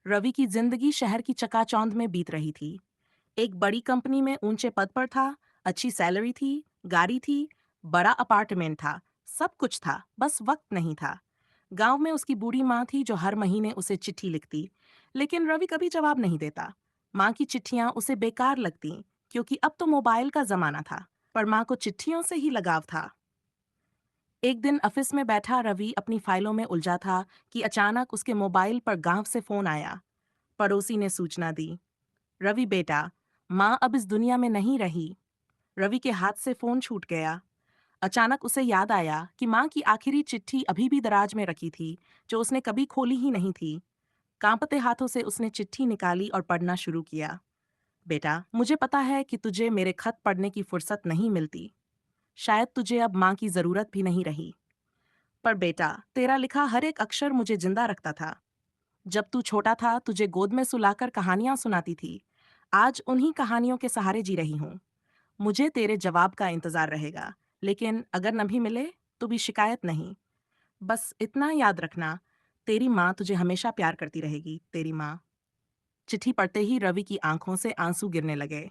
रवि की जिंदगी शहर की चकाचौंध में बीत रही थी। एक बड़ी कंपनी में ऊंचे पद पर था, अच्छी सैलरी थी, गाड़ी थी, बड़ा अपार्टमेंट था, सब कुछ था, बस वक्त नहीं था। गांव में उसकी बूढ़ी माँ थी जो हर महीने उसे चिट्ठी लिखती, लेकिन रवि कभी जवाब नहीं देता। माँ की चिट्ठियां उसे बेकार लगती, क्योंकि अब तो मोबाइल का जमाना था, पर माँ को चिट्ठियों से ही लगाव था। एक दिन ऑफिस में बैठा रवि अपनी फाइलों में उलझा था कि अचानक उसके मोबाइल पर गांव से फोन आया। पड़ोसी ने सूचना दी, रवि बेटा, माँ अब इस दुनिया में नहीं रही। रवि के हाथ से फोन छूट गया। अचानक उसे याद आया कि माँ की आखिरी चिट्ठी अभी भी दराज में रखी थी, जो उसने कभी खोली ही नहीं थी। कांपते हाथों से उसने चिट्ठी निकाली और पढ़ना शुरू किया। बेटा, मुझे पता है कि तुझे मेरे खत पढ़ने की फुर्सत नहीं मिलती। शायद तुझे अब माँ की जरूरत भी नहीं रही। पर बेटा, तेरा लिखा हर एक अक्षर मुझे जिंदा रखता था। जब तू छोटा था, तुझे गोद में सुलाकर कहानियां सुनाती थी। आज उन्हीं कहानियों के सहारे जी रही हूँ। मुझे तेरे जवाब का इंतजार रहेगा, लेकिन अगर न भी मिले तो भी शिकायत नहीं। बस इतना याद रखना, तेरी माँ तुझे हमेशा प्यार करती रहेगी, तेरी माँ। चिट्ठी पढ़ते ही रवि की आंखों से आंसू गिरने लगे।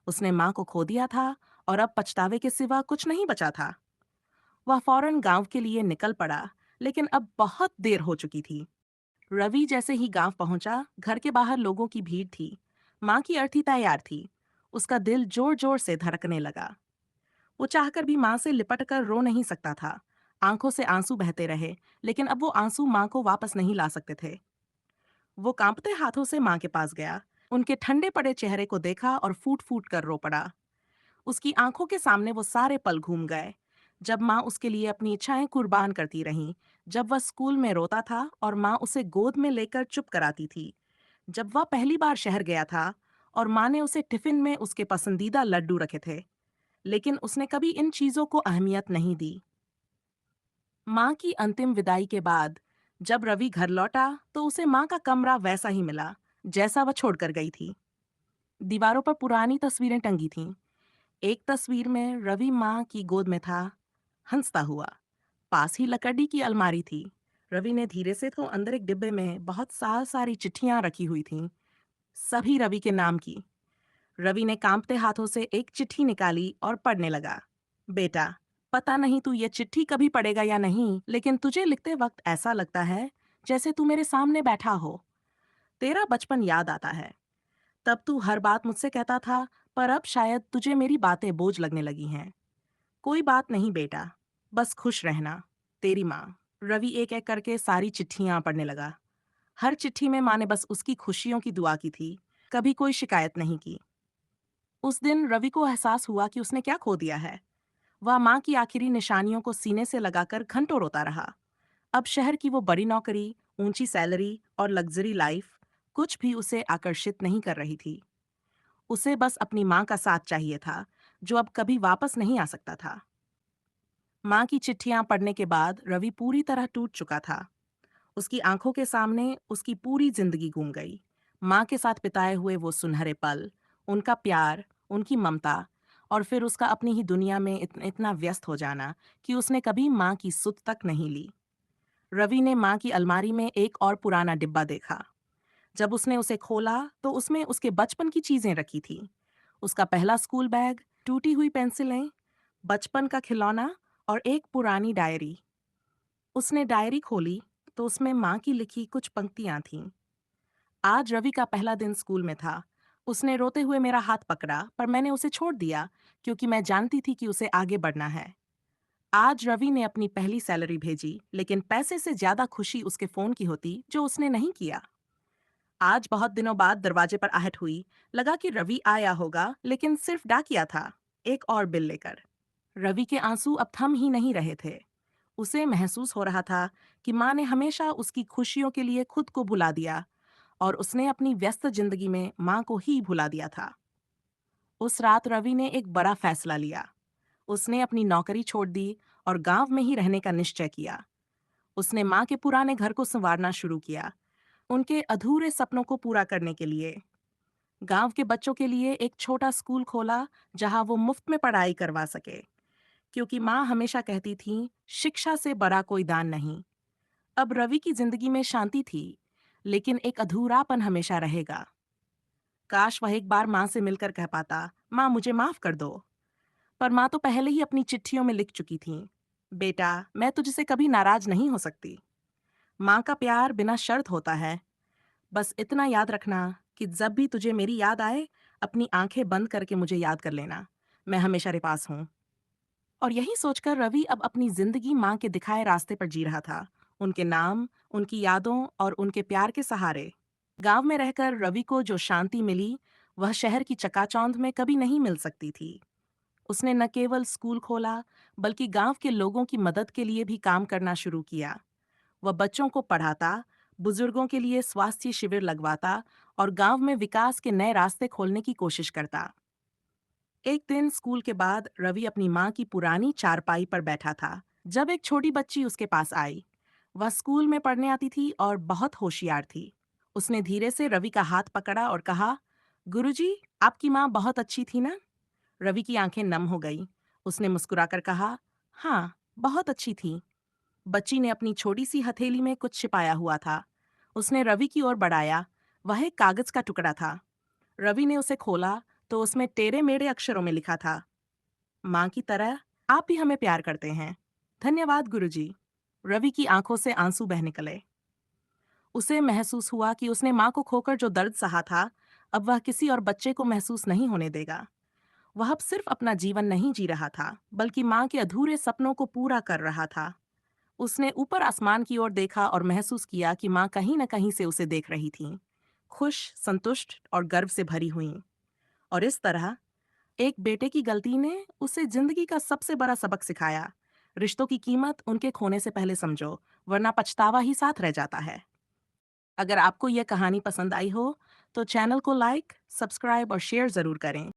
उसने माँ को खो दिया था और अब पछतावे के सिवा कुछ नहीं बचा था। वह फौरन गांव के लिए निकल पड़ा, लेकिन अब बहुत देर हो चुकी थी। रवि जैसे ही गांव पहुंचा, घर के बाहर लोगों की भीड़ थी। माँ की अर्थी तैयार थी। उसका दिल जोर जोर से धड़कने लगा। वो चाहकर भी माँ से लिपट कर रो नहीं सकता था। आंखों से आंसू बहते रहे, लेकिन अब वो आंसू माँ को वापस नहीं ला सकते थे। वो कांपते हाथों से माँ के पास गया, उनके ठंडे पड़े चेहरे को देखा और फूट फूट कर रो पड़ा। उसकी आंखों के सामने वो सारे पल घूम गए, जब माँ उसके लिए अपनी इच्छाएं कुर्बान करती रहीं, जब वह स्कूल में रोता था और माँ उसे गोद में लेकर चुप कराती थी, जब वह पहली बार शहर गया था और माँ ने उसे टिफिन में उसके पसंदीदा लड्डू रखे थे, लेकिन उसने कभी इन चीजों को अहमियत नहीं दी। माँ की अंतिम विदाई के बाद जब रवि घर लौटा, तो उसे माँ का कमरा वैसा ही मिला जैसा वह छोड़कर गई थी। दीवारों पर पुरानी तस्वीरें टंगी थीं। एक तस्वीर में रवि माँ की गोद में था, हंसता हुआ। पास ही लकड़ी की अलमारी थी। रवि ने धीरे से तो अंदर एक डिब्बे में बहुत सारी चिट्ठियां रखी हुई थीं, सभी रवि के नाम की। रवि ने कांपते हाथों से एक चिट्ठी निकाली और पढ़ने लगा। बेटा, पता नहीं तू ये चिट्ठी कभी पढ़ेगा या नहीं, लेकिन तुझे लिखते वक्त ऐसा लगता है जैसे तू मेरे सामने बैठा हो। तेरा बचपन याद आता है। तब तू हर बात मुझसे कहता था, पर अब शायद तुझे मेरी बातें बोझ लगने लगी हैं। कोई बात नहीं बेटा, बस खुश रहना, तेरी माँ। रवि एक एक करके सारी चिट्ठियां पढ़ने लगा। हर चिट्ठी में माँ ने बस उसकी खुशियों की दुआ की थी, कभी कोई शिकायत नहीं की। उस दिन रवि को एहसास हुआ कि उसने क्या खो दिया है। वह माँ की आखिरी निशानियों को सीने से लगाकर घंटों रोता रहा। अब शहर की वो बड़ी नौकरी, ऊंची सैलरी और लग्जरी लाइफ कुछ भी उसे आकर्षित नहीं कर रही थी। उसे बस अपनी माँ का साथ चाहिए था, जो अब कभी वापस नहीं आ सकता था। माँ की चिट्ठियां पढ़ने के बाद रवि पूरी तरह टूट चुका था। उसकी आंखों के सामने उसकी पूरी जिंदगी घूम गई। माँ के साथ बिताए हुए वो सुनहरे पल, उनका प्यार, उनकी ममता, और फिर उसका अपनी ही दुनिया में इतना व्यस्त हो जाना कि उसने कभी माँ की सुध तक नहीं ली। रवि ने माँ की अलमारी में एक और पुराना डिब्बा देखा। जब उसने उसे खोला, तो उसमें उसके बचपन की चीजें रखी थी। उसका पहला स्कूल बैग, टूटी हुई पेंसिलें, बचपन का खिलौना और एक पुरानी डायरी। उसने डायरी खोली तो उसमें माँ की लिखी कुछ पंक्तियां थीं। आज रवि का पहला दिन स्कूल में था। उसने रोते हुए मेरा हाथ पकड़ा, पर मैंने उसे छोड़ दिया, क्योंकि मैं जानती थी कि उसे आगे बढ़ना है। आज रवि ने अपनी पहली सैलरी भेजी, लेकिन पैसे से ज्यादा खुशी उसके फोन की होती, जो उसने नहीं किया। आज बहुत दिनों बाद दरवाजे पर आहट हुई। लगा कि रवि आया होगा, लेकिन सिर्फ डाकिया था, एक और बिल लेकर। रवि के आंसू अब थम ही नहीं रहे थे। उसे महसूस हो रहा था कि माँ ने हमेशा उसकी खुशियों के लिए खुद को भुला दिया, और उसने अपनी व्यस्त जिंदगी में माँ को ही भुला दिया था। उस रात रवि ने एक बड़ा फैसला लिया। उसने अपनी नौकरी छोड़ दी और गांव में ही रहने का निश्चय किया। उसने माँ के पुराने घर को संवारना शुरू किया, उनके अधूरे सपनों को पूरा करने के लिए। गांव के बच्चों के लिए एक छोटा स्कूल खोला, जहां वो मुफ्त में पढ़ाई करवा सके, क्योंकि माँ हमेशा कहती थी, शिक्षा से बड़ा कोई दान नहीं। अब रवि की जिंदगी में शांति थी, लेकिन एक अधूरापन हमेशा रहेगा। काश वह एक बार माँ से मिलकर कह पाता, माँ मुझे माफ कर दो। पर माँ तो पहले ही अपनी चिट्ठियों में लिख चुकी थी, बेटा मैं तुझसे कभी नाराज नहीं हो सकती। माँ का प्यार बिना शर्त होता है। बस इतना याद रखना कि जब भी तुझे मेरी याद आए, अपनी आंखें बंद करके मुझे याद कर लेना। मैं हमेशा तेरे पास हूँ। और यही सोचकर रवि अब अपनी जिंदगी माँ के दिखाए रास्ते पर जी रहा था, उनके नाम, उनकी यादों और उनके प्यार के सहारे। गांव में रहकर रवि को जो शांति मिली, वह शहर की चकाचौंध में कभी नहीं मिल सकती थी। उसने न केवल स्कूल खोला, बल्कि गांव के लोगों की मदद के लिए भी काम करना शुरू किया। वह बच्चों को पढ़ाता, बुजुर्गों के लिए स्वास्थ्य शिविर लगवाता और गांव में विकास के नए रास्ते खोलने की कोशिश करता। एक दिन स्कूल के बाद रवि अपनी माँ की पुरानी चारपाई पर बैठा था, जब एक छोटी बच्ची उसके पास आई। वह स्कूल में पढ़ने आती थी और बहुत होशियार थी। उसने धीरे से रवि का हाथ पकड़ा और कहा, गुरुजी, आपकी माँ बहुत अच्छी थी ना? रवि की आंखें नम हो गई। उसने मुस्कुराकर कहा, हाँ, बहुत अच्छी थी। बच्ची ने अपनी छोटी सी हथेली में कुछ छिपाया हुआ था। उसने रवि की ओर बढ़ाया। वह एक कागज का टुकड़ा था। रवि ने उसे खोला तो उसमें टेढ़े मेढ़े अक्षरों में लिखा था, माँ की तरह आप भी हमें प्यार करते हैं। धन्यवाद गुरुजी। रवि की आंखों से आंसू बह निकले। उसे महसूस हुआ कि उसने माँ को खोकर जो दर्द सहा था, अब वह किसी और बच्चे को महसूस नहीं होने देगा। वह अब सिर्फ अपना जीवन नहीं जी रहा था, बल्कि माँ के अधूरे सपनों को पूरा कर रहा था। उसने ऊपर आसमान की ओर देखा और महसूस किया कि माँ कहीं न कहीं से उसे देख रही थीं, खुश, संतुष्ट और गर्व से भरी हुई। और इस तरह एक बेटे की गलती ने उसे जिंदगी का सबसे बड़ा सबक सिखाया। रिश्तों की कीमत उनके खोने से पहले समझो, वरना पछतावा ही साथ रह जाता है। अगर आपको यह कहानी पसंद आई हो, तो चैनल को लाइक, सब्सक्राइब और शेयर जरूर करें।